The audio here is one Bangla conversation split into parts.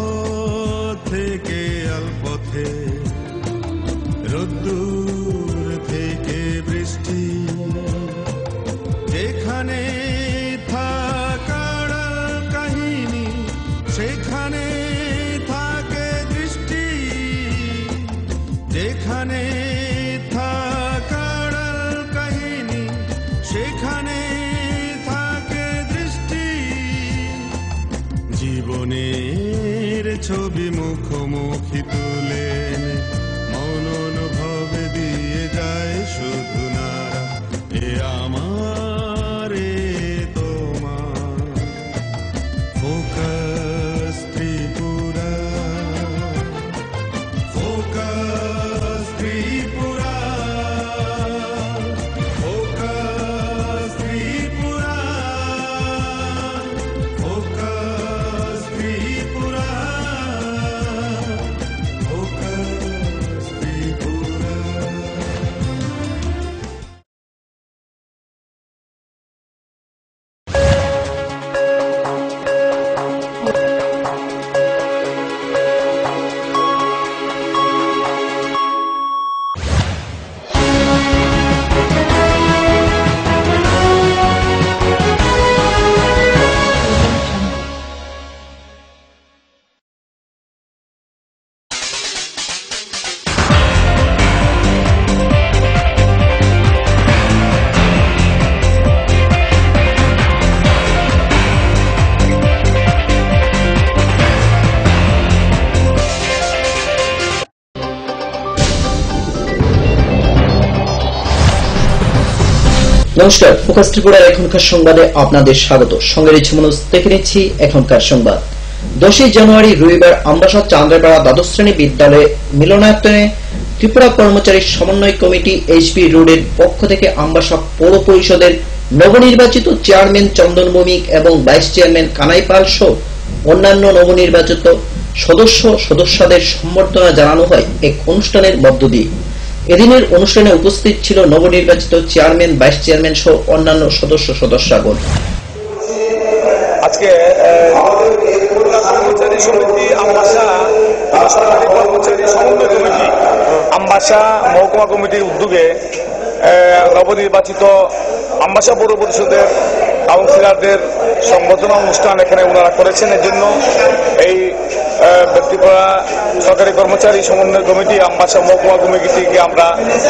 পথ থেকে আলপথে, রোদ্দুর থেকে বৃষ্টি, যেখানে থাকার কাহিনী সেখানে থাকে দৃষ্টি, যেখানে থাকার কাহিনী সেখানে থাকে দৃষ্টি। জীবনের ছবি মুখোমুখি তুলে মন অনুভব দিয়ে যায় শুধু নারা। এ আমার এ তোমার focus Tripura, focus Tripura, focus Tripura, focus Tripura, focus Tripura. নমস্কার, ফোকাস ত্রিপুরার এখনকার সংবাদে আপনাদের স্বাগত। সঙ্গে রয়েছে মনোজ। দেখে নিচ্ছি এখনকার সংবাদ। 10 জানুয়ারি রবিবার আমবাসা চান্দ্রাপাড়া দ্বাদশ শ্রেণী বিদ্যালয়ে মিলনায়তনে ত্রিপুরা কর্মচারী সমন্বয় কমিটি এইচপি রোডের পক্ষ থেকে আমবাসা পৌর পরিষদের নবনির্বাচিত চেয়ারম্যান চন্দন ভৌমিক এবং ভাইস চেয়ারম্যান কানাই পাল সহ অন্যান্য নবনির্বাচিত সদস্যদের সম্বর্ধনা জানানো হয় এক অনুষ্ঠানের মধ্য দিয়ে। এদিনের অনুষ্ঠানে উপস্থিত ছিল নবনির্বাচিত চেয়ারম্যান, ভাইস চেয়ারম্যান সহ অন্যান্য সদস্যগণ। আজকে কর্মচারী সমিতি আমবাসা সরকারি কর্মচারী সমন্বয় কমিটি আমবাসা মহকুমা কমিটির উদ্যোগে নবনির্বাচিত আমবাসা পৌর পরিষদের কাউন্সিলরদের সংবর্ধনা অনুষ্ঠান এখানে ওনারা করেছেন। এর জন্য এই ত্রিপুরা সরকারি কর্মচারী সমন্বয় কমিটি আমবাসা মহকুমা কমিটিকে আমরা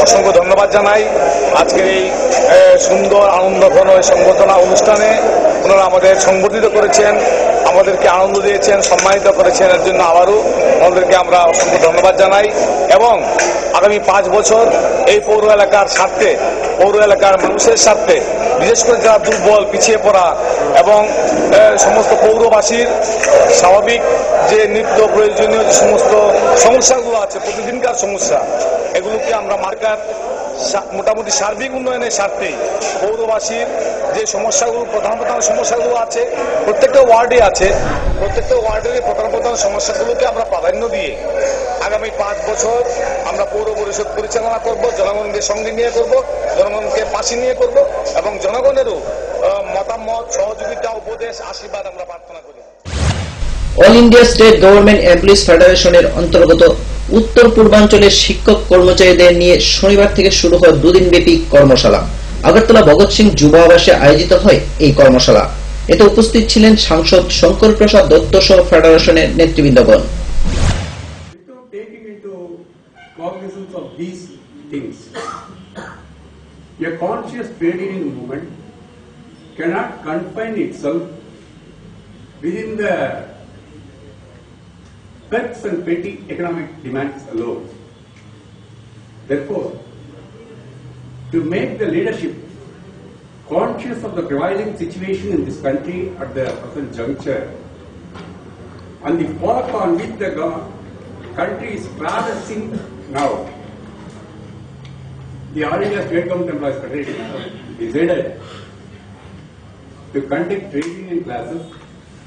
অসংখ্য ধন্যবাদ জানাই। আজকের এই সুন্দর আনন্দঘন সংবর্ধনা অনুষ্ঠানে ওনারা আমাদের সংবর্ধিত করেছেন, আমাদেরকে আনন্দ দিয়েছেন, সম্মানিত করেছেন। এর জন্য আবারও আমাদেরকে আমরা অসংখ্য ধন্যবাদ জানাই এবং আগামী 5 বছর এই পৌর এলাকার স্বার্থে, পৌর এলাকার মানুষের স্বার্থে, বিশেষ করে যারা দুর্বল, পিছিয়ে পড়া এবং সমস্ত পৌরবাসীর স্বাভাবিক যে নিত্য প্রয়োজনীয় যে সমস্ত সমস্যাগুলো আছে, প্রতিদিনকার সমস্যা, এগুলোকে আমরা মার্কার মোটামুটি সার্বিক উন্নয়নের স্বার্থেই পৌরবাসীর যে সমস্যাগুলো, প্রধান সমস্যাগুলো আছে, প্রত্যেকটা ওয়ার্ডে আছে, প্রত্যেকটা ওয়ার্ডের প্রধান সমস্যাগুলোকে আমরা প্রাধান্য দিয়ে আগামী 5 বছর আমরা পৌর পরিষদ পরিচালনা করব, জনগণকে সঙ্গে নিয়ে করব, জনগণকে পাশে নিয়ে করব এবং জনগণেরও মতামত, সহযোগিতা, উপদেশ, আশীর্বাদ আমরা প্রার্থনা করি। All India state government employees ফেডারেশনের অন্তর্গত উত্তর পূর্বাঞ্চলের শিক্ষক কর্মচারীদের নিয়ে শনিবার থেকে শুরু হয় 2 দিনব্যাপী কর্মশালা। আগরতলা ভগৎ সিং যুব আবাসে আয়োজিত হয় এই কর্মশালা। এতে উপস্থিত ছিলেন সাংসদ শঙ্কর প্রসাদ দত্ত সহ ফেডারেশনের নেতৃবৃন্দগণ। A conscious trade union movement cannot confine itself within the perks and petty economic demands alone. Therefore, to make the leadership conscious of the prevailing situation in this country at the present juncture and the path on which the country is traversing now, the All India State Government Employees Federation decided to conduct trade union classes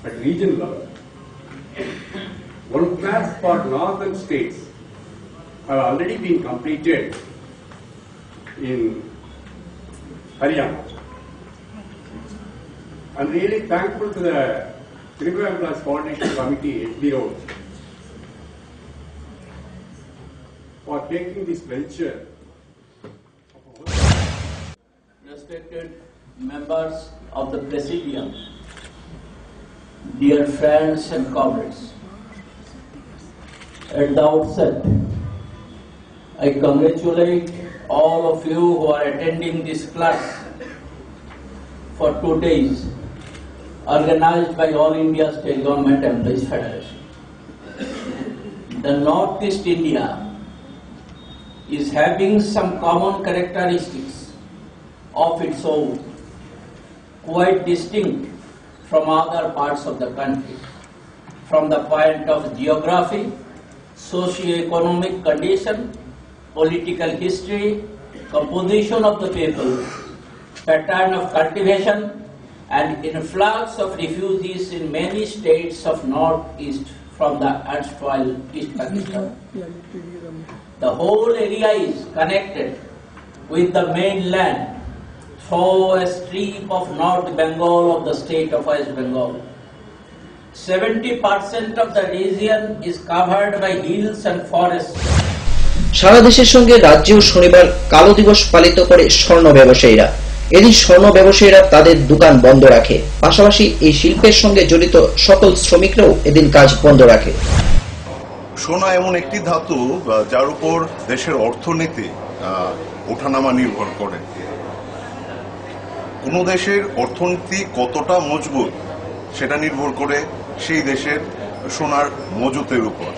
at regional level. One class for northern states have already been completed in Haryana. I'm really thankful to the Revenue Employees Coordination Committee, FBO, for taking this venture. Respected members of the Presidium, dear friends and comrades, at the outset, I congratulate all of you who are attending this class for 2 days, organized by All India State Government Employees Federation. The Northeast India is having some common characteristics of its own, quite distinct from other parts of the country, from the point of geography, socio-economic condition, political history, composition of the people, pattern of cultivation, and influx of refugees in many states of Northeast from the erstwhile East Pakistan. The whole area is connected with the mainland through a strip of North Bengal of the state of West Bengal. 70% of the region is covered by hills and forests. সারা দেশের সঙ্গে রাজ্যেও শনিবার কালো দিবস পালিত করে স্বর্ণ ব্যবসায়ীরা। এদিন স্বর্ণ ব্যবসায়ীরা তাদের দোকান বন্ধ রাখে, পাশাপাশি এই শিল্পের সঙ্গে জড়িত সকল শ্রমিকরাও এদিন কাজ বন্ধ রাখে। সোনা এমন একটি ধাতু যার উপর দেশের অর্থনীতি ওঠানামা নির্ভর করে। কোন দেশের অর্থনীতি কতটা মজবুত সেটা নির্ভর করে সেই দেশের সোনার মজুতের উপর।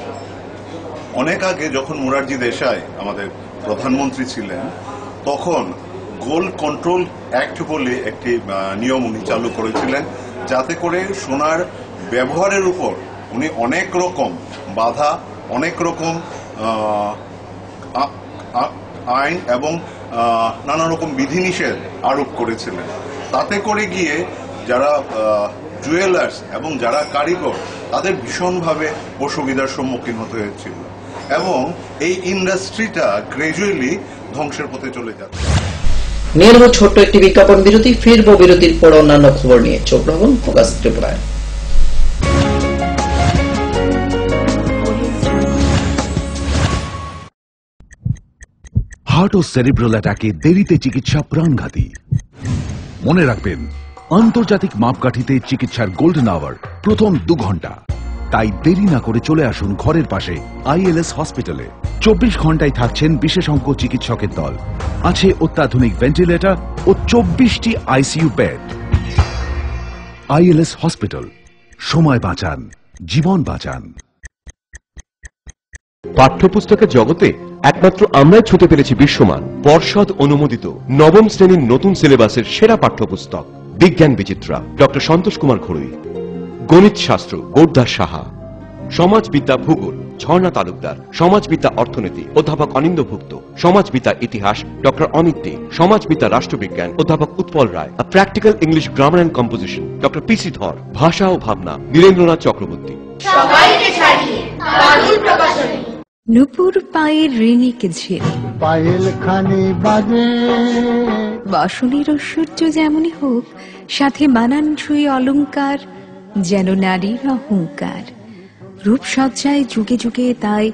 অনেক আগে যখন মোরারজি দেশাই আমাদের প্রধানমন্ত্রী ছিলেন, তখন গোল্ড কন্ট্রোল অ্যাক্ট বলে একটি নিয়ম উনি চালু করেছিলেন, যাতে করে সোনার ব্যবহারের উপর উনি অনেক রকম বাধা, অনেক রকম আইন এবং নানা রকম বিধিনিষেধ আরোপ করেছিলেন। তাতে করে গিয়ে যারা জুয়েলার্স এবং যারা কারিগর তাদের ভীষণভাবে অসুবিধার সম্মুখীন হতে হয়েছিল এবং এই ইন্ডাস্ট্রিটা গ্রাজুয়ালি ধ্বংসের পথে চলে যাচ্ছে। নিয়ে নেব ছোট্ট একটি বিজ্ঞাপন বিরতি, ফিরবো বিরতির পর অন্যান্য খবর নিয়ে। চোখ রাখুন ফোকাস ত্রিপুরায়। হার্ট ও সেরিব্রাল অ্যাটাকে দেরিতে চিকিৎসা প্রাণঘাতী। মনে রাখবেন, আন্তর্জাতিক মাপকাঠিতে চিকিৎসার গোল্ডেন আওয়ার প্রথম 2 ঘন্টা। তাই দেরি না করে চলে আসুন ঘরের পাশে ILS হসপিটালে। 24 ঘন্টায় থাকছেন বিশেষজ্ঞ চিকিৎসকের দল, আছে অত্যাধুনিক ভেন্টিলেটর ও 24টি ICU বেড। ILS হসপিটাল, সময় বাঁচান, জীবন বাঁচান। পাঠ্যপুস্তকের জগতে একমাত্র আমরাই ছুঁতে পেরেছি বিশ্বমান পর্ষদ অনুমোদিত নবম শ্রেণীর নতুন সিলেবাসের সেরা পাঠ্যপুস্তক বিজ্ঞান বিচিত্রা ডক্টর সন্তোষ কুমার ঘড়ুই, গণিত শাস্ত্র গোরদাস সাহা, সমাজবিদ্যা ভূগোল ঝর্ণা তালুকদার, সমাজবিদ্যা অর্থনীতি অধ্যাপক অনিন্দ্যভুক্ত, সমাজবিদ্যা ইতিহাস ডক্টর অমিত দে, সমাজবিদ্যা রাষ্ট্রবিজ্ঞান অধ্যাপক Utpal Roy, practical English grammar and composition doctor PC Dhar, ভাষা ও ভাবনা নীরেন্দ্রনাথ চক্রবর্তী। নুপুর পায়ের ঋণিকে ঝেড়ে পায়েল খানি বাজে বাসনের ঐশ্বর্য যেমনই হোক, সাথে মানানসই অলংকার যেন নারীর অহংকার। রূপসজ্জায় যুগে যুগে তাই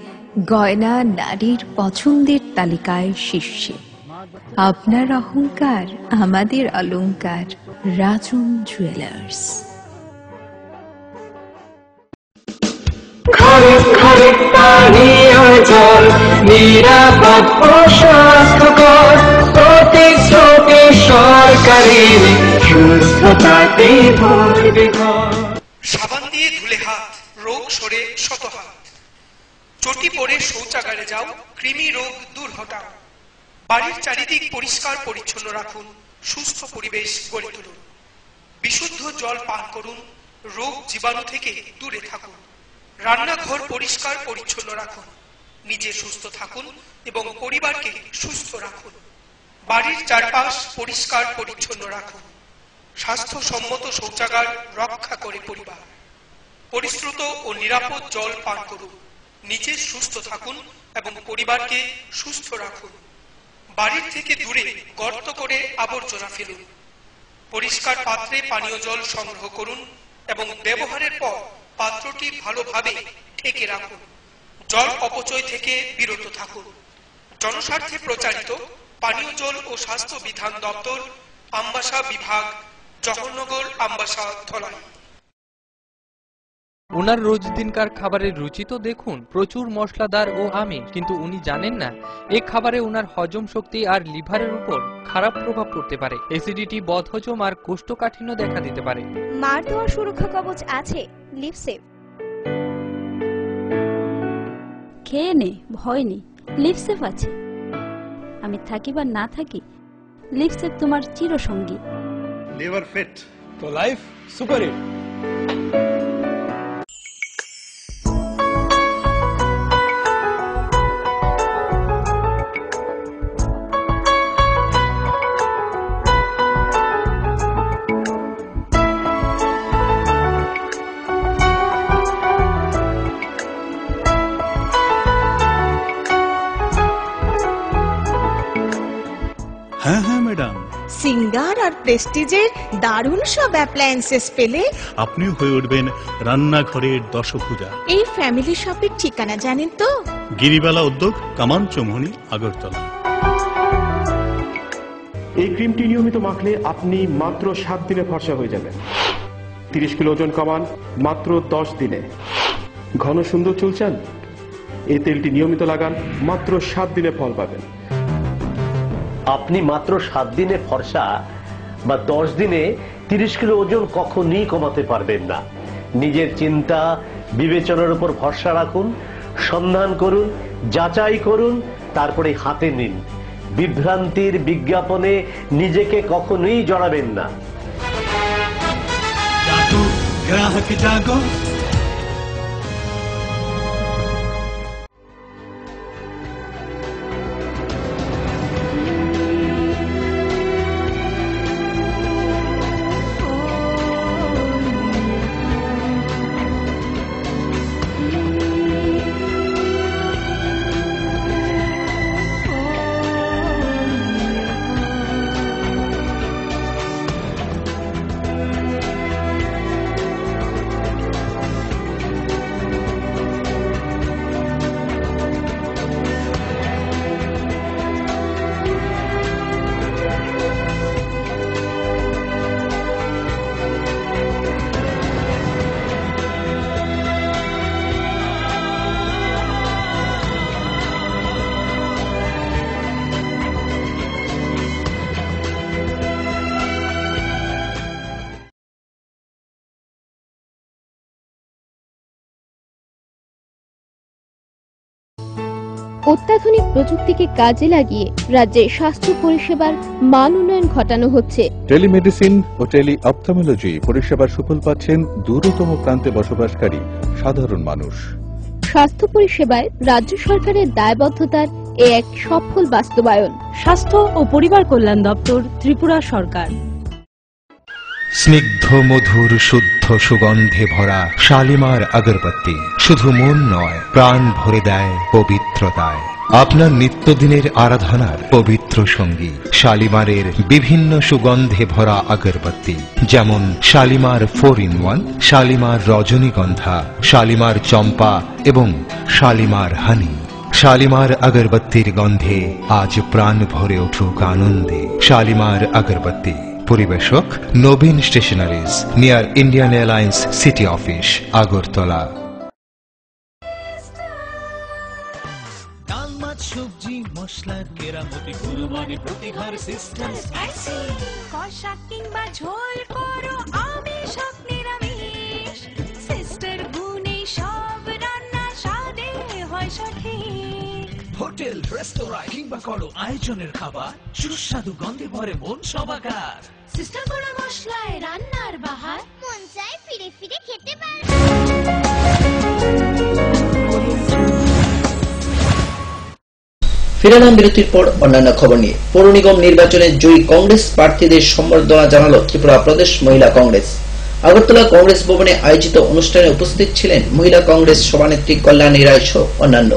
গয়না নারীর পছন্দের তালিকায় শীর্ষে। আপনার অহংকার আমাদের অলংকার, রাজন জুয়েলার্স। ঘরে ঘরে পানীয় জল নিরাপদ ও স্বাস্থ্যকর, প্রতিশ্রুতি সরকারের সুস্থতাতে ভরবে ঘর। সাবান দিয়ে ধুলে হাত, রোগ সরে শত হাত। চটি পরে শৌচাগারে যাও, কৃমি রোগ দূর হটাও। বাড়ির চারিদিক পরিষ্কার পরিচ্ছন্ন রাখুন, সুস্থ পরিবেশ গড়ে তুলুন। বিশুদ্ধ জল পান করুন, রোগ জীবাণু থেকে দূরে থাকুন। রান্নাঘর পরিষ্কার পরিচ্ছন্ন রাখুন, নিজে সুস্থ থাকুন এবং পরিবারকে সুস্থ রাখুন। বাড়ির চারপাশ পরিষ্কার পরিচ্ছন্ন রাখুন। স্বাস্থ্যসম্মত শৌচাগার রক্ষা করে পরিবার। পরিশ্রুত ও নিরাপদ জল পান করুন, নিজে সুস্থ থাকুন এবং পরিবারকে সুস্থ রাখুন। বাড়ির থেকে দূরে গর্ত করে আবর্জনা ফেলুন। পরিষ্কার পাত্রে পানীয় জল সংগ্রহ করুন, এবং ব্যবহারের পর পাত্রটি ভালোভাবে ঢেকে রাখুন। জল অপচয় থেকে বিরত থাকুন। জনস্বার্থে প্রচারিত পানীয় জল ও স্বাস্থ্য বিধান দপ্তর, আমবাসা বিভাগ, জহরনগর, আমবাসা, ধলাই। ওনার রোজ দিনকার খাবারের রুচি তো দেখুন, প্রচুর মশলাদার ও আমিষ, কিন্তু উনি জানেন না এই খাবারে ওনার হজম শক্তি আর লিভারের উপর খারাপ প্রভাব পড়তে পারে। অ্যাসিডিটি, বদহজম আর কোষ্ঠকাঠিন্য দেখা দিতে পারে। মার দেওয়ার সুরক্ষা কবচ আছে লিভসেভ। খেয়ে নে, ভয় নেই, লিভসেভ আছে। আমি থাকি বা না থাকি, লিভসেভ তোমার চিরসঙ্গী। লিভার ফিট তো লাইফ সুপার হিট। হ্যাঁ হ্যাঁ ম্যাডাম, সিঙ্গার আর প্রেস্টিজের দারুণ সব অ্যাপ্লায়েন্সেস পেলে আপনিও হয়ে উঠবেন রান্নাঘরের দশভুজা। এই ফ্যামিলি শপের ঠিকানা জানেন তো? গিরিবালা উদ্যোগ, কামান চৌমুহনী, আগরতলা। এই ক্রিমটি নিয়মিত মাখলে আপনি মাত্র 7 দিনে ফর্সা হয়ে যাবেন। 30 কিলো ওজন কমান মাত্র 10 দিনে। ঘন সুন্দর চুল চান? এই তেলটি নিয়মিত লাগান, মাত্র 7 দিনে ফল পাবেন। আপনি মাত্র 7 দিনে ফর্সা বা 10 দিনে 30 কিলো ওজন কখনই কমাতে পারবেন না। নিজের চিন্তা বিবেচনার উপর ভরসা রাখুন, সন্ধান করুন, যাচাই করুন, তারপরে হাতে নিন। বিভ্রান্তির বিজ্ঞাপনে নিজেকে কখনোই জড়াবেন না। গ্রাহক জাগো। অত্যাধুনিক প্রযুক্তিকে কাজে লাগিয়ে রাজ্যে স্বাস্থ্য পরিষেবার মান উন্নয়ন ঘটানো হচ্ছে। টেলিমেডিসিন ও টেলি অপথলমোলজি পরিষেবার সুফল পাচ্ছেন দূরতম প্রান্তে বসবাসকারী সাধারণ মানুষ। স্বাস্থ্য পরিষেবায় রাজ্য সরকারের দায়বদ্ধতার এ এক সফল বাস্তবায়ন। স্বাস্থ্য ও পরিবার কল্যাণ দপ্তর, ত্রিপুরা সরকার। স্নিগ্ধ মধুর শুদ্ধ সুগন্ধে ভরা শালিমার আগরবাতি শুধু মন নয়, প্রাণ ভরে দেয় পবিত্রতায়। আপনার নিত্যদিনের আরাধনার পবিত্র সঙ্গী শালিমারের বিভিন্ন সুগন্ধে ভরা আগরবাতি, যেমন শালিমার 4-in-1, শালিমার রজনীগন্ধা, শালিমার চম্পা এবং শালিমার হানি। শালিমার আগরবাতির গন্ধে আজ প্রাণ ভরে উঠুক আনন্দে। শালিমার আগরবাতি। পরিবেশক Nabin stationeries, near Indian Airlines city office, Agartala. সবজি মশলার কেরামতি গুণমানে প্রতিহার সিস্টেম। কষা কিংবা ঝোল করো আমিষ হোক নিরামিষ, সিস্টার গুণে সব রান্না স্বাদে হয় সঠিক। হোটেল, রেস্তোরাঁ কিংবা করো আয়োজনের খাবার, সুস্বাদু গন্ধে ভরে মন সবাকার। সিস্টার গুঁড়ো মশলায় রান্নার বাহার, মন চায় ফিরে ফিরে খেতে পারবে। ফিরে এলাম বিরতির পর অন্যান্য খবর নিয়ে। পৌর নিগম নির্বাচনে জয়ী কংগ্রেস প্রার্থীদের সম্বর্ধনা জানালো ত্রিপুরা প্রদেশ মহিলা কংগ্রেস। আগরতলা কংগ্রেস ভবনে আয়োজিত অনুষ্ঠানে উপস্থিত ছিলেন মহিলা কংগ্রেস সভানেত্রী কল্যাণী রায় সহ অন্যান্য।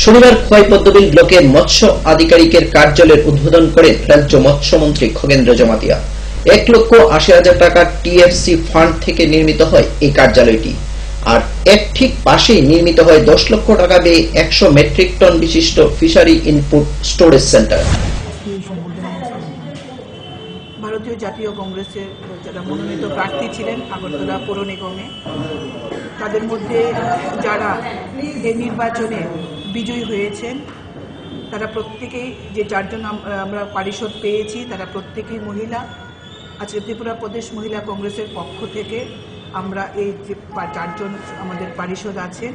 শনিবার খোয়াই পদ্মবিল ব্লকের মৎস্য আধিকারিকের কার্যালয়ের উদ্বোধন করেন রাজ্য মৎস্যমন্ত্রী খগেন্দ্র জমাতিয়া। 1,80,000 টাকা টিএফসি ফান্ড থেকে নির্মিত হয় এই কার্যালয়টি। আর এর ঠিক পাশেই নির্মিত হয় 10 লক্ষ টাকা ব্যয়ে 100 মেট্রিক টন বিশিষ্ট ফিশারি ইনপুট স্টোরেজ সেন্টার। ভারতীয় জাতীয় কংগ্রেসের যারা মনোনীত প্রার্থী ছিলেন আগরতলা পৌর নিগমে, তাদের মধ্যে যারা এই নির্বাচনে বিজয়ী হয়েছেন তারা প্রত্যেকেই, যে 4 জন আমরা পারিষদ পেয়েছি তারা প্রত্যেকেই মহিলা। আজকে ত্রিপুরা প্রদেশ মহিলা কংগ্রেসের পক্ষ থেকে আমরা এই যে 4 জন আমাদের পারিষদ আছেন,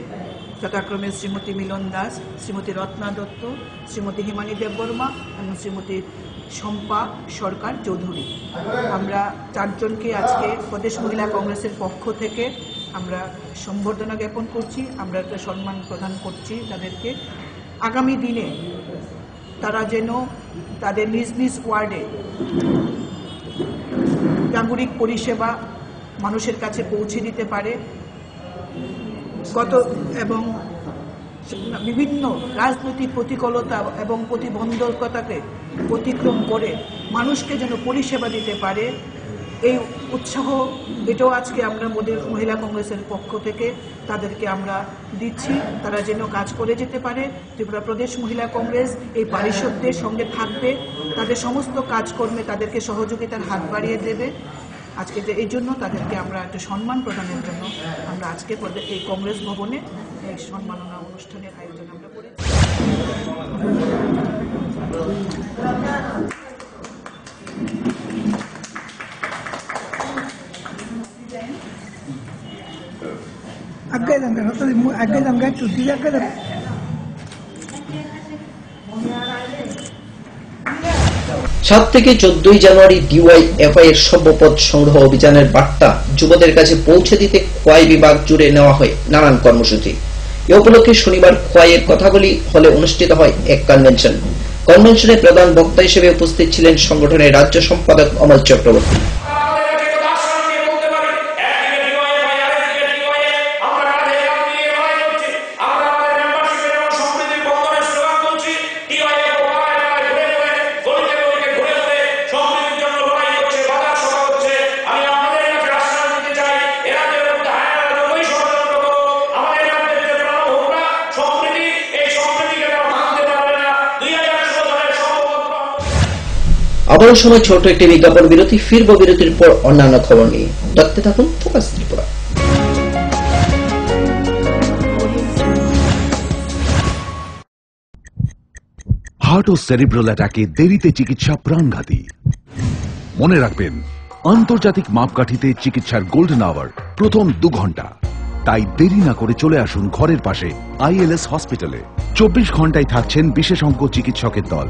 যথাক্রমে শ্রীমতী মিলন দাস, শ্রীমতী রত্না দত্ত, শ্রীমতী হিমানী দেববর্মা এবং শ্রীমতী শম্পা সরকার চৌধুরী। আমরা 4 জনকে আজকে প্রদেশ মহিলা কংগ্রেসের পক্ষ থেকে আমরা সম্বর্ধনা জ্ঞাপন করছি, আমরা একটা সম্মান প্রদান করছি তাদেরকে। আগামী দিনে তারা যেন তাদের নিজ নিজ ওয়ার্ডে নাগরিক পরিষেবা মানুষের কাছে পৌঁছে দিতে পারে এবং বিভিন্ন রাজনৈতিক প্রতিকূলতা এবং প্রতিবন্ধকতাকে অতিক্রম করে মানুষকে যেন পরিষেবা দিতে পারে, এই উৎসাহ এটাও আজকে আমরা মহিলা কংগ্রেসের পক্ষ থেকে তাদেরকে আমরা দিচ্ছি। তারা যেন কাজ করে যেতে পারে। ত্রিপুরা প্রদেশ মহিলা কংগ্রেস এই পারিষদদের সঙ্গে থাকবে, তাদের সমস্ত কাজকর্মে তাদেরকে সহযোগিতার হাত বাড়িয়ে দেবে। আজকে এই জন্য তাদেরকে আমরা একটা সম্মান প্রদানের জন্য আমরা আজকে এই কংগ্রেস ভবনে এই সম্মাননা অনুষ্ঠানের আয়োজন আমরা করেছি। আগে দাঙ্গা চুটি আগে 7 থেকে 14 জানুয়ারি ডিওয়াইএফআই এর সভ্যপদ সংগ্রহ অভিযানের বার্তা যুবদের কাছে পৌঁছে দিতে খোয়াই বিভাগ জুড়ে নেওয়া হয় নানান কর্মসূচি। এ উপলক্ষে শনিবার খোয়াইয়ের কথাগুলি হলে অনুষ্ঠিত হয় এক কনভেনশন। কনভেনশনে প্রধান বক্তা হিসেবে উপস্থিত ছিলেন সংগঠনের রাজ্য সম্পাদক অমল চক্রবর্তী। আবারও সময় ছোট একটি বিজ্ঞাপন বিরতি, ফিরব বিরতির পর অন্যান্য খবর নিয়ে। দেখতে থাকুন ফোকাস ত্রিপুরা। হার্ট ও সেরিব্রাল অ্যাটাকে দেরিতে চিকিৎসা প্রাণঘাতী। মনে রাখবেন, আন্তর্জাতিক মাপকাঠিতে চিকিৎসার গোল্ডেন আওয়ার প্রথম 2 ঘন্টা। তাই দেরি না করে চলে আসুন ঘরের পাশে আইএলএস হসপিটালে। 24 ঘন্টায় থাকছেন বিশেষজ্ঞ চিকিৎসকের দল,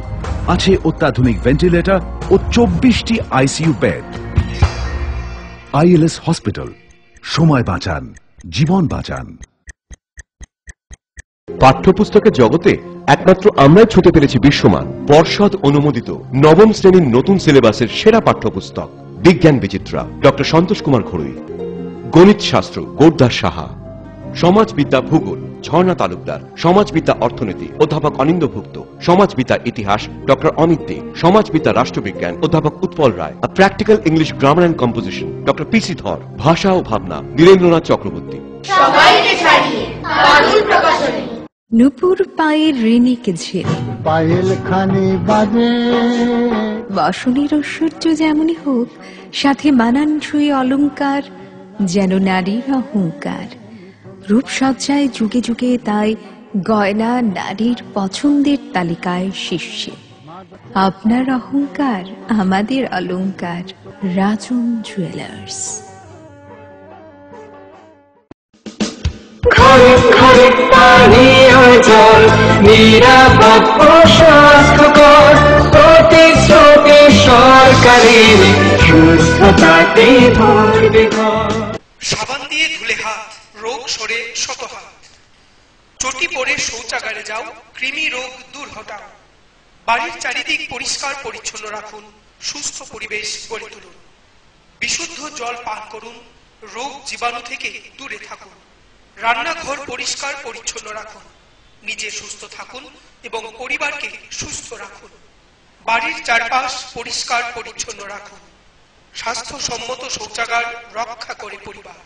আছে অত্যাধুনিক ভেন্টিলেটর ও 24টি আইসিইউ বেড। আইএলএস হসপিটাল, সময় বাঁচান, জীবন বাঁচান। পাঠ্যপুস্তকের জগতে একমাত্র আমরাই ছুঁতে পেরেছি বিশ্বমান পর্ষদ অনুমোদিত নবম শ্রেণীর নতুন সিলেবাসের সেরা পাঠ্যপুস্তক বিজ্ঞান বিচিত্রা ডক্টর সন্তোষ কুমার ঘড়ুই, গণিত শাস্ত্র গোরদাস সাহা, সমাজবিদ্যা ভূগোল ঝর্ণা তালুকদার, সমাজবিদ্যা অর্থনীতি অধ্যাপক অনিন্দ্যভুক্ত, সমাজবিদ্যা ইতিহাস ডক্টর অমিত দে, সমাজবিদ্যা রাষ্ট্রবিজ্ঞান অধ্যাপক Utpal Roy, practical English grammar and composition doctor PC Dhar, ভাষা ও ভাবনা বীরেন্দ্রনাথ চক্রবর্তী। নুপুর পায়ের ঋণিক ঝিল, পায়েল খানি বাজে বাসনের ঐশ্বর্য যেমনই হোক, সাথে মানানসই অলংকার যেন নারীর অহংকার। রূপসজ্জায় যুগে যুগে তাই গয়না নারীর পছন্দের তালিকায় শীর্ষে। আপনার অহংকার আমাদের অলংকার, রাজন জুয়েলার্স। ঘরে ঘরে পানীয় জল, নিরাপদ ও স্বাস্থ্যকর, প্রতিশ্রুতি সরকারের, সুস্থতাতে ভরবে ঘর। সাবান দিয়ে ধুলে হাত, রোগ সরে শত হাত। চটি পরে শৌচাগারে যাও, কৃমি রোগ দূর হটাও। বাড়ির চারিদিক পরিষ্কার পরিচ্ছন্ন রাখুন, সুস্থ পরিবেশ গড়ে তুলুন। বিশুদ্ধ জল পান করুন, রোগ জীবাণু থেকে দূরে থাকুন। রান্নাঘর পরিষ্কার পরিচ্ছন্ন রাখুন, নিজে সুস্থ থাকুন এবং পরিবারকে সুস্থ রাখুন। বাড়ির চারপাশ পরিষ্কার পরিচ্ছন্ন রাখুন। স্বাস্থ্যসম্মত শৌচাগার রক্ষা করে পরিবার।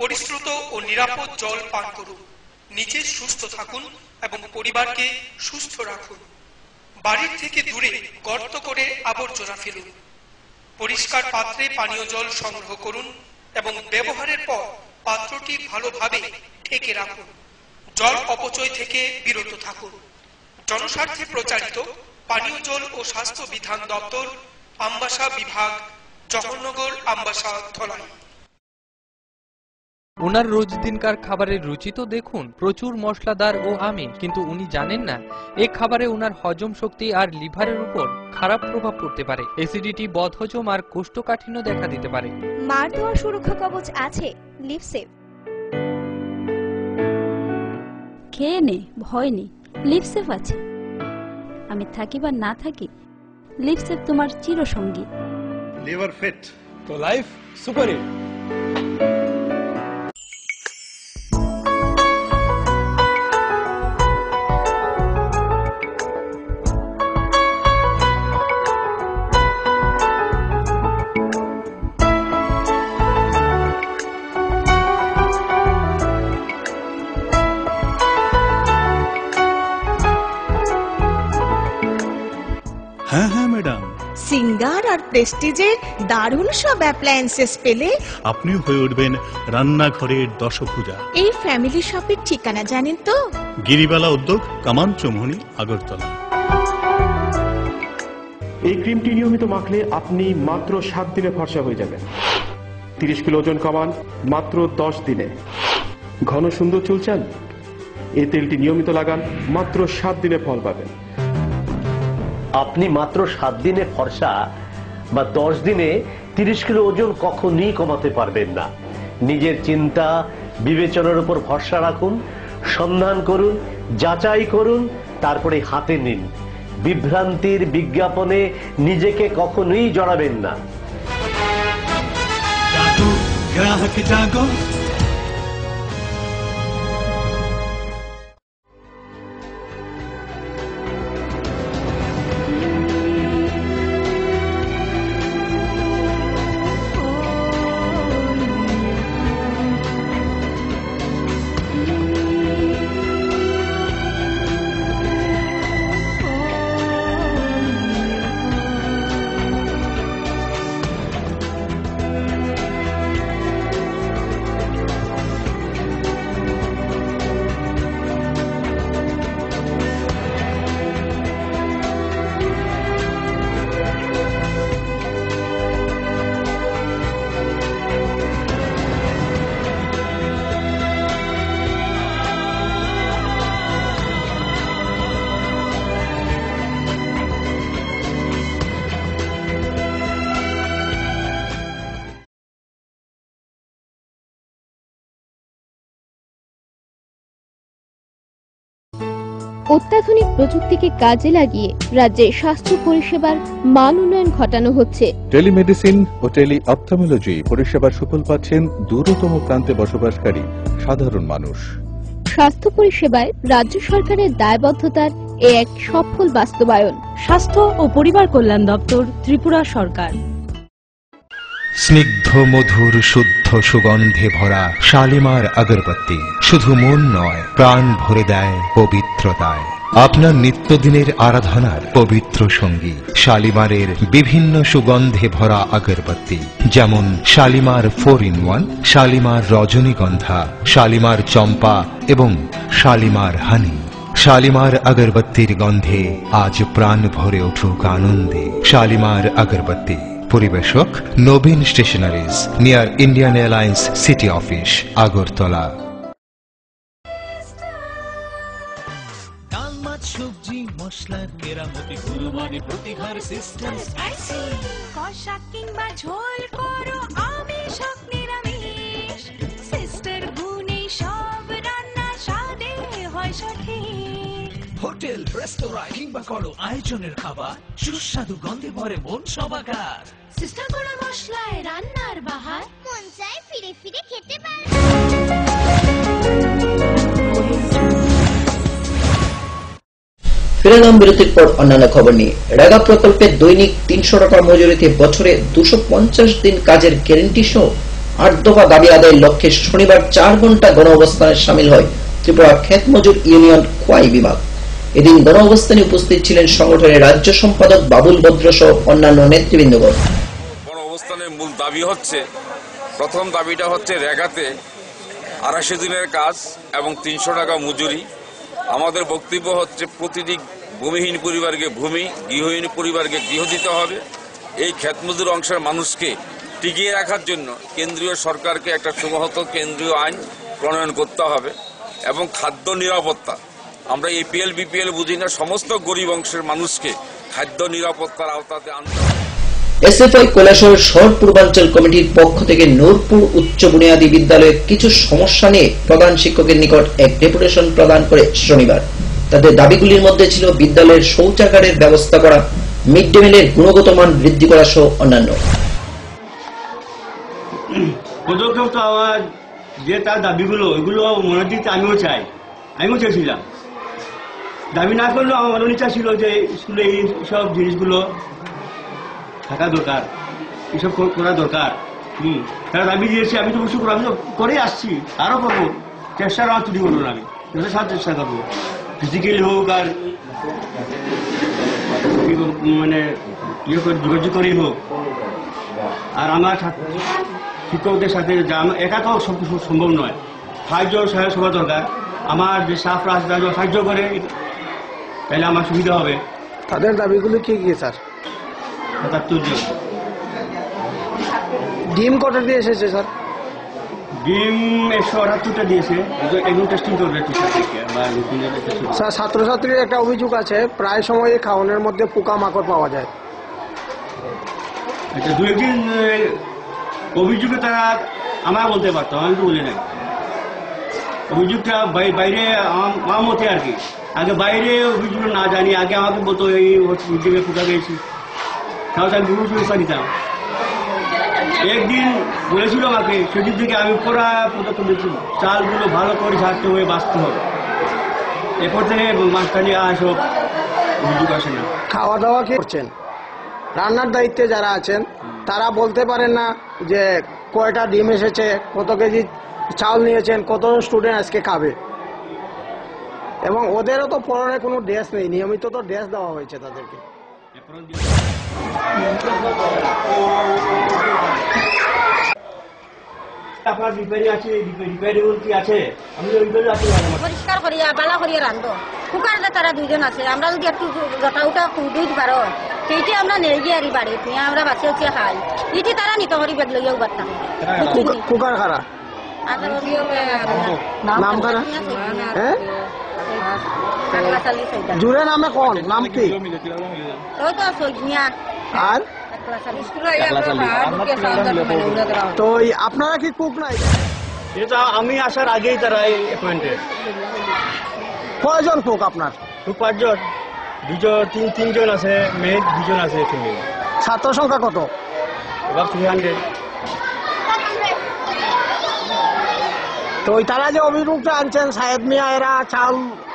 পরিশ্রুত ও নিরাপদ জল পান করুন, নিজে সুস্থ থাকুন এবং পরিবারকে সুস্থ রাখুন। বাড়ির থেকে দূরে গর্ত করে আবর্জনা ফেলুন। পরিষ্কার পাত্রে পানীয় জল সংগ্রহ করুন এবং ব্যবহারের পর পাত্রটি ভালোভাবে ঢেকে রাখুন। জল অপচয় থেকে বিরত থাকুন। জনস্বার্থে প্রচারিত পানীয় জল ও স্বাস্থ্য বিধান দপ্তর, আমবাসা বিভাগ, জহরনগর, আমবাসা, ধলাই। ওনার রোজ দিনকার খাবারের রুচি তো দেখুন, প্রচুর মশলাদার ও আমিষ, কিন্তু উনি জানেন না এই খাবারে ওনার হজম শক্তি আর লিভারের উপর খারাপ প্রভাব পড়তে পারে। অ্যাসিডিটি, বদহজম আর কোষ্ঠকাঠিন্য দেখা দিতে পারে। মার দেওয়া সুরক্ষা কবচ আছে লিভসেভ। খেয়ে নে, ভয় নেই, লিভসেভ আছে। আমি থাকি বা না থাকি, লিভসেভ তোমার চিরসঙ্গী। লিভার ফিট তো লাইফ সুপার হিট। হ্যাঁ হ্যাঁ ম্যাডাম, সিঙ্গার আর প্রেস্টিজের দারুণ সব অ্যাপ্লায়েন্সেস পেলে আপনিও হয়ে উঠবেন রান্নাঘরের দশভুজা। এই ফ্যামিলি শপের ঠিকানা জানেন তো? গিরিবালা উদ্যোগ, কামান চৌমুহনী, আগরতলা। এই ক্রিমটি নিয়মিত মাখলে আপনি মাত্র 7 দিনে ফর্সা হয়ে যাবেন। 30 কিলো ওজন কমান মাত্র 10 দিনে। ঘন সুন্দর চুল চান? এই তেলটি নিয়মিত লাগান, মাত্র 7 দিনে ফল পাবেন। আপনি মাত্র 7 দিনে ফর্সা বা 10 দিনে 30 কিলো ওজন কখনই কমাতে পারবেন না। নিজের চিন্তা বিবেচনার উপর ভরসা রাখুন, সন্ধান করুন, যাচাই করুন, তারপরে হাতে নিন। বিভ্রান্তির বিজ্ঞাপনে নিজেকে কখনোই জড়াবেন না। গ্রাহক জাগো। অত্যাধুনিক প্রযুক্তিকে কাজে লাগিয়ে রাজ্যে স্বাস্থ্য পরিষেবার মান উন্নয়ন ঘটানো হচ্ছে। টেলিমেডিসিন ও টেলি অপথলমোলজি পরিষেবার সুফল পাচ্ছেন দূরতম প্রান্তে বসবাসকারী সাধারণ মানুষ। স্বাস্থ্য পরিষেবায় রাজ্য সরকারের দায়বদ্ধতার এক সফল বাস্তবায়ন। স্বাস্থ্য ও পরিবার কল্যাণ দপ্তর, ত্রিপুরা সরকার। স্নিগ্ধ মধুর শুদ্ধ সুগন্ধে ভরা শালিমার আগরবাতি শুধু মন নয়, প্রাণ ভরে দেয় পবিত্রতায়। আপনার নিত্যদিনের আরাধনার পবিত্র সঙ্গী শালিমারের বিভিন্ন সুগন্ধে ভরা আগরবাতি, যেমন শালিমার 4-in-1, শালিমার রজনীগন্ধা, শালিমার চম্পা এবং শালিমার হানি। শালিমার আগরবাতির গন্ধে আজ প্রাণ ভরে উঠুক আনন্দে। শালিমার আগরবাতি। পরিবেশক Nabin stationeries, near Indian Airlines city office, Agartala. ডাল, মাছ, সবজি, মশলার কেরামতি, গুণমানে প্রতিভার সিস্টেম। কষা কিংবা ঝোল করো আমিষ হোক নিরামিষ, সিস্টার গুণে সব রান্না স্বাদে হয় সঠিক। হোটেল, রেস্তোরাঁ কিংবা করো আয়োজনের খাবার, সুস্বাদু গন্ধে ভরে মন সবাকার। সিস্টার গুঁড়ো মশলায় রান্নার বাহার, মন চায় ফিরে ফিরে খেতে পারে। ফিরে এলাম বিরতির পর অন্যান্য খবর নিয়ে। রেগা প্রকল্পে দৈনিক 300 টাকা মজুরিতে বছরে 250 দিন কাজের গ্যারান্টি সহ 8 দফা দাবি আদায়ের লক্ষ্যে শনিবার 4 ঘন্টা গণ অবস্থানে শামিল হয় ত্রিপুরা ক্ষেত মজুর ইউনিয়ন খোয়াই বিভাগ। এদিন গণ অবস্থানে উপস্থিত ছিলেন সংগঠনের রাজ্য সম্পাদক বাবুল ভদ্র সহ অন্যান্য নেতৃবৃন্দগণ। গণ অবস্থানের মূল দাবি হচ্ছে, প্রথম দাবিটা হচ্ছে রেগাতে 82 দিনের কাজ এবং 300 টাকা মজুরি। আমাদের বক্তব্য হচ্ছে প্রতিটি ভূমিহীন পরিবারকে ভূমি, গৃহহীন পরিবারকে গৃহ দিতে হবে। এই ক্ষেতমজুর অংশের মানুষকে টিকিয়ে রাখার জন্য কেন্দ্রীয় সরকারকে একটা সুবহত কেন্দ্রীয় আইন প্রণয়ন করতে হবে এবং খাদ্য নিরাপত্তা, আমরা এপিএল বিপিএল বুঝি না, সমস্ত গরিব অংশের মানুষকে খাদ্য নিরাপত্তার আওতাতে আনতে হবে। এসএফআই কৈলাসহর শহর পূর্বাঞ্চল কমিটির পক্ষ থেকে নূরপুর উচ্চ বুনিয়াদী বিদ্যালয়ে কিছু সমস্যা নিয়ে প্রধান শিক্ষকের নিকট এক ডেপুটেশন প্রদান করে শনিবার। তাদের দাবিগুলির মধ্যে ছিল বিদ্যালয়ের শৌচাগারের ব্যবস্থা করা, মিড ডে মিলের গুণগত মান বৃদ্ধি করা সহ অন্যান্য। পদক্ষেপ তো আমার যে তার দাবিগুলো এগুলো মনে দিতে আমিও চাইছিলাম। দাবি না করলেও আমার মনে ইচ্ছা ছিল যে স্কুলে এই সব জিনিসগুলো থাকা দরকার, এসব করা দরকার। তারা দাবি দিয়েছে, আমি তো অবশ্য আমি তো করে আসছি, আরো করবো, চেষ্টা আমার ত্রুটি করবো না, আমি চেষ্টা করবো, ফিজিক্যালি হোক আর মানে যোগাযোগ করেই হোক। আর আমার শিক্ষকদের সাথে একা তো সব কিছু সম্ভব নয়, সাহায্য সবার দরকার। আমার যে স্টাফ রাস্তা সাহায্য করে তাহলে আমার সুবিধা হবে। তাদের দাবিগুলো কি কি স্যার? 77 জন। ডিম কটা দিয়ে এসেছে স্যার? ডিম 178টা দিয়েছে, এগুলো টেস্টিং করবে স্যার। ছাত্রছাত্রীর একটা অভিযোগ আছে, প্রায় সময় খাওয়ানোর মধ্যে পোকামাকড় পাওয়া যায়। আচ্ছা, 2 একদিন অভিযোগে তারা আমার বলতে পারতো, আমি তো বলি নাই। অভিযোগটা বাইরে আমার মতে আর কি, আগে বাইরে অভিযোগ না জানি, আগে আমাকে বলতো এই ডিমে পোকা পেয়েছি, তাহলে আমি বিভিন্ন চিকিৎসা দিতাম। একদিন বলেছিল আমাকে, সেদিন থেকে আমি পুরা পদক্ষেপ দিচ্ছি, চালগুলো ভালো করে ঝাড়তে হবে, বাঁচতে হবে। এরপর থেকে মাস্টারি আসব, অভিযোগ আসে না। খাওয়া দাওয়া কি করছেন? রান্নার দায়িত্বে যারা আছেন তারা বলতে পারেন না যে কয়টা ডিম এসেছে, কত কেজি চাল নিয়েছেন, কত স্টুডেন্ট আজকে খাবে। এবং ওদেরও তো পরনে কোনো ড্রেস নেই, নিয়মিত তো ড্রেস দেওয়া হয়েছে তাদেরকে। আপনার রিপেয়ারি আছে, রিপেয়ারেবল কি আছে? আমি রিপেয়ারি আছে, পরিষ্কার করিয়া বালা করিয়া রান্ধো। কুকারটা তারা 2 জন আছে, আমরা যদি একটু গোটা উটা দুধ পারো সেইটি আমরা নিয়ে গিয়ে আর বাড়ি আমরা বাঁচিয়ে উঠিয়ে খাই। এটি তারা নিতে পারি বেগ লইয়াও বাড়তাম। কুকার খারা নাম খারা জুড়ে নামে কোন নাম কি? ওই তো সৈনিয়া। আর তো আপনারা কি কুক নাই? এটা আমি আসার আগেই তারা অ্যাপয়েন্টেড। কয়জন কুক আপনার? 5 জন, 3 জন আছে মেয়ে, 2 জন আছে ফিমেল। ছাত্র সংখ্যা কত? এবার 300। তো তারা যে অভিযোগটা আনছেন সাহেদ মিয়া এরা চাল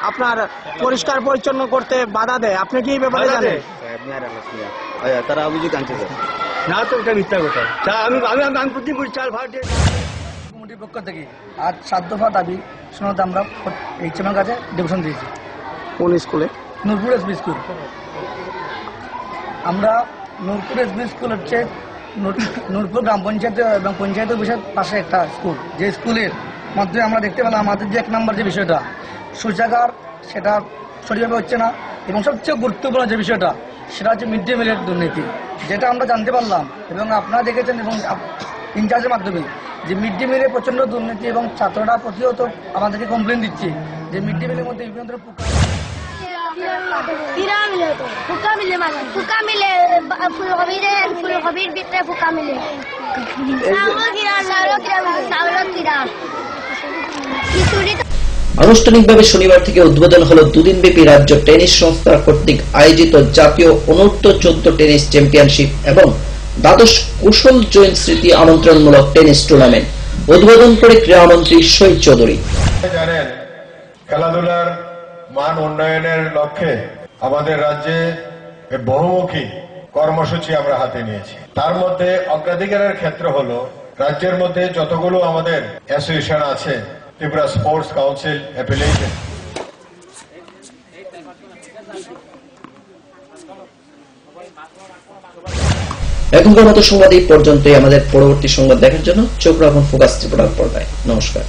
আপনার পরিষ্কার পরিচ্ছন্ন করতে বাধা দেয়, আপনি কি এই ব্যাপারে জানেন? তারা অভিযোগ আনছে না, তো এটা মিথ্যা কথা। আমি প্রতি চাল ভাড়া দিয়ে কমিটির পক্ষ থেকে আর 7 দফা দাবি শোনাতে আমরা এইচএমের কাছে ডেপুটেশন দিয়েছি। কোন স্কুলে? Nurpur SB school. আমরা নূরপুর এসবি স্কুল হচ্ছে নূরপুর গ্রাম পঞ্চায়েত এবং পঞ্চায়েত অফিসের পাশে একটা স্কুল, যে স্কুলের মধ্যে আমরা দেখতে পেলাম আমাদের যে 1 নম্বর যে বিষয়টা শৌচাগার, সেটা সঠিকভাবে হচ্ছে না। এবং সবচেয়ে গুরুত্বপূর্ণ যে বিষয়টা সেটা হচ্ছে মিড ডে মিলের দুর্নীতি, যেটা আমরা জানতে পারলাম এবং আপনারা দেখেছেন এবং ইনচার্জের মাধ্যমে যে মিড ডে মিলে প্রচন্ড দুর্নীতি এবং ছাত্ররা প্রতিহত আমাদেরকে কমপ্লেন দিচ্ছে যে মিড ডে মিলের মধ্যে বিভিন্ন ধরনের আনুষ্ঠানিকভাবে শনিবার থেকে উদ্বোধন হলো 2 দিনব্যাপী রাজ্য টেনিস সংস্থা কর্তৃক আয়োজিত জাতীয় অনূর্ধ্ব 14 টেনিস চ্যাম্পিয়নশিপ এবং দ্বাদশ কুশল জৈন স্মৃতি আমন্ত্রণমূলক টেনিস টুর্নামেন্ট। উদ্বোধন করে ক্রীড়ামন্ত্রী শহীদ চৌধুরী। জানেন, খেলাধুলার মান উন্নয়নের লক্ষ্যে আমাদের রাজ্যে বহুমুখী কর্মসূচি আমরা হাতে নিয়েছি। তার মধ্যে অগ্রাধিকারের ক্ষেত্র হলো রাজ্যের মধ্যে যতগুলো আমাদের অ্যাসোসিয়েশন আছে, ত্রিপুরা স্পোর্টস কাউন্সিল অ্যাপিলেশন, এখনকার মতো সংবাদ এই পর্যন্তই। আমাদের পরবর্তী সংবাদ দেখার জন্য চোখ রাখুন ফোকাস ত্রিপুরার পর্দায়। নমস্কার।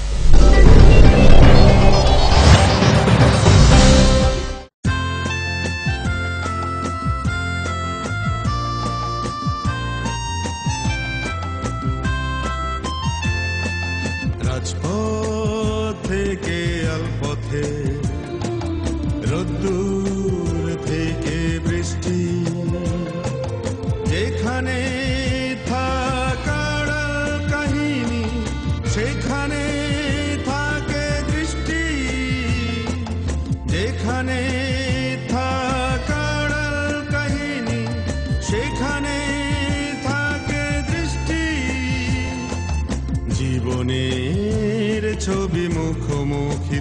রাজপথ থেকে আলপথে, রোদ্দুর থেকে বৃষ্টি, যেখানে থাকার কাহিনী সেখানে থাকে দৃষ্টি, যেখানে থাকার কাহিনী সেখানে থাকে দৃষ্টি, জীবনের ছবি মুখোমুখি